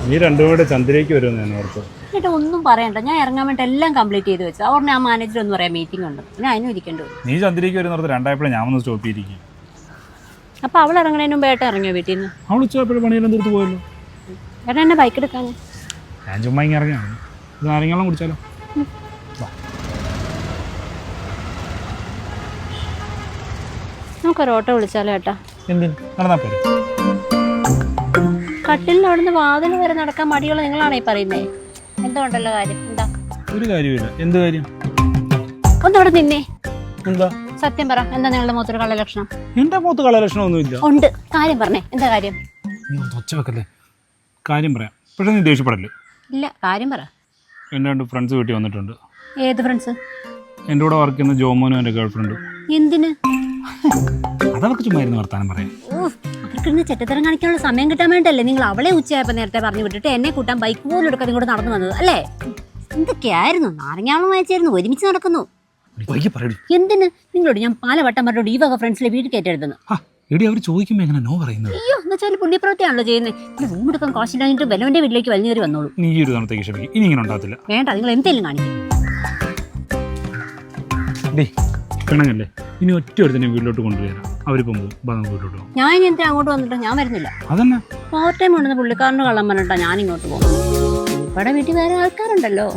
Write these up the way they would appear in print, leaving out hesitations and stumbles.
നീ രണ്ടും കൂടെ ചന്ദ്രയ്ക്ക് വരുമെന്ന് ഞാൻ ഓർത്തു. ചേട്ടാ ഒന്നും പറയണ്ട, ഞാൻ ഇറങ്ങാൻ വേണ്ടി എല്ലാം കംപ്ലീറ്റ് ചെയ്ത് വെച്ചു. അവിടെ ആ മാനേജർ ഒന്ന് പറയാം മീറ്റിംഗ് ഉണ്ട്, പിന്നെ അതിനും ഇരിക്കേണ്ടി വരും. നീ ചന്ദ്രയ്ക്ക് വരുന്ന രണ്ടായപ്പോഴും ഞാൻ ഒന്ന് സ്റ്റോപ്പ് ചെയ്തിരിക്കും. അപ്പൊ അവൾ ഇറങ്ങണതിന് മുമ്പ് ഏട്ടൻ ഇറങ്ങിയോ വീട്ടിൽ നിന്ന്? അവൾ ഉച്ചപ്പോഴും പണിയെല്ലാം തീർത്ത് പോയല്ലോ. ഏട്ടാ എന്നെ ബൈക്ക് എടുക്കാൻ. ഞാൻ ചുമ്മാ ഇങ്ങനെ ഇറങ്ങിയാണ്. ഇത് നാരങ്ങളും കുടിച്ചാലോ? നമുക്കൊരു ഓട്ടോ വിളിച്ചാലോ ഏട്ടാ? എന്തിന് നടന്നാ പോരെ? കട്ടിലിൽ അവിടുന്ന് വാതിൽ വരെ നടക്കാൻ മടിയുള്ള നിങ്ങളാണേ പറയുന്നേ. എന്തുകൊണ്ടല്ലോ കാര്യം എന്താ? ഒരു കാര്യമില്ല. എന്ത് കാര്യം? ഒന്നവിടെ നിന്നേ. എന്താ സത്യം പറ, എന്താ നിങ്ങളുടെ മുഖത്തൊരു കള്ള ലക്ഷണം? എന്റെ മുഖത്ത് കളലക്ഷണം ഒന്നുമില്ല. ഉണ്ട്, കാര്യം പറഞ്ഞേ, എന്താ കാര്യം? ഒച്ച വെക്കല്ലേ, കാര്യം പറയാം. പക്ഷെ നീ ദേഷ്യപ്പെടല്ലേ? ഇല്ല, കാര്യം പറ. എൻ്റെ 2 ഫ്രണ്ട്സ് വീട്ടിൽ വന്നിട്ടുണ്ട്. ഏത് ഫ്രണ്ട്സ്? എൻ്റെ കൂടെ വർക്ക് ചെയ്യുന്ന ജോമോനും എൻ്റെ ഗേൾ ഫ്രണ്ടും. എന്തിന്? അതവർക്ക് ചുമ്മാ ഇരുന്ന് വർത്താനം പറയാം. അവർക്കിന്ന് ചെറ്റത്തരം കാണിക്കാനുള്ള സമയം കിട്ടാൻ വേണ്ടല്ലേ നിങ്ങൾ അവളെ ഉച്ചയായപ്പോൾ നേരത്തെ പറഞ്ഞു വിട്ടിട്ട് എന്നെ കൂട്ടാൻ ബൈക്ക് പോലും എടുക്കാതെ ഇങ്ങോട്ട് നടന്നു വന്നത് അല്ലേ? എന്തൊക്കെയായിരുന്നു? നാരങ്ങാവളം വായിച്ചായിരുന്നു, ഒരുമിച്ച് നടക്കുന്നു. എന്തിന്? നിങ്ങളോട് ഞാൻ പലവട്ടം പറഞ്ഞോട് ഈ വക ഫ്രണ്ട്സിലെ വീട്ടിൽ കയറ്റരുതെന്ന്. എടി അവർ ചോദിക്കുമ്പോൾ എങ്ങനെ നോ പറയുന്നത്? അയ്യോ, എന്ന് വെച്ചാൽ പുണ്യപ്രവൃത്തിയാണല്ലോ ചെയ്യുന്നത്. റൂം എടുക്കാൻ കാശില്ലാഞ്ഞിട്ട് ബലവന്റെ വീട്ടിലേക്ക് വലിഞ്ഞു കയറി വന്നോളൂ. നീ ഒരു തവണത്തേക്ക് ക്ഷമിക്കും, ഇനി ഇങ്ങനെ ഉണ്ടാകത്തില്ല. വേണ്ട, നിങ്ങൾ എന്തെങ്കിലും കാണിക്കും. പിണങ്ങല്ലേ? ഇനി ഒറ്റ ഒരുത്തന്നെ വീട്ടിലോട്ട് കൊണ്ടുവരാം. അവരിപ്പം പോകും വീട്ടിലോട്ട് പോകും. ഞാൻ ഇനി എന്തിനാ അങ്ങോട്ട് വന്നിട്ട്? ഞാൻ വരുന്നില്ല. അതന്നെ ഓവർ ടൈം ഉണ്ടെന്ന് പുള്ളിക്കാരന് കള്ളം പറഞ്ഞിട്ടാ ഞാൻ ഇങ്ങോട്ട് പോകും. ഇവിടെ വീട്ടിൽ വേറെ ആൾക്കാരുണ്ടല്ലോ.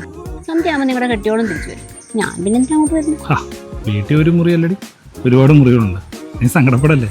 സന്ധ്യ ആകുമ്പോൾ നിങ്ങളുടെ കെട്ടിയോളം തിരിച്ചു വരും. ഞാൻ പിന്നെ എന്തിനാ അങ്ങോട്ട് വരുന്നു? വീട്ടിൽ ഒരു മുറിയല്ലടി, ഒരുപാട് മുറികളുണ്ട്. നീ സങ്കടപ്പെടല്ലേ?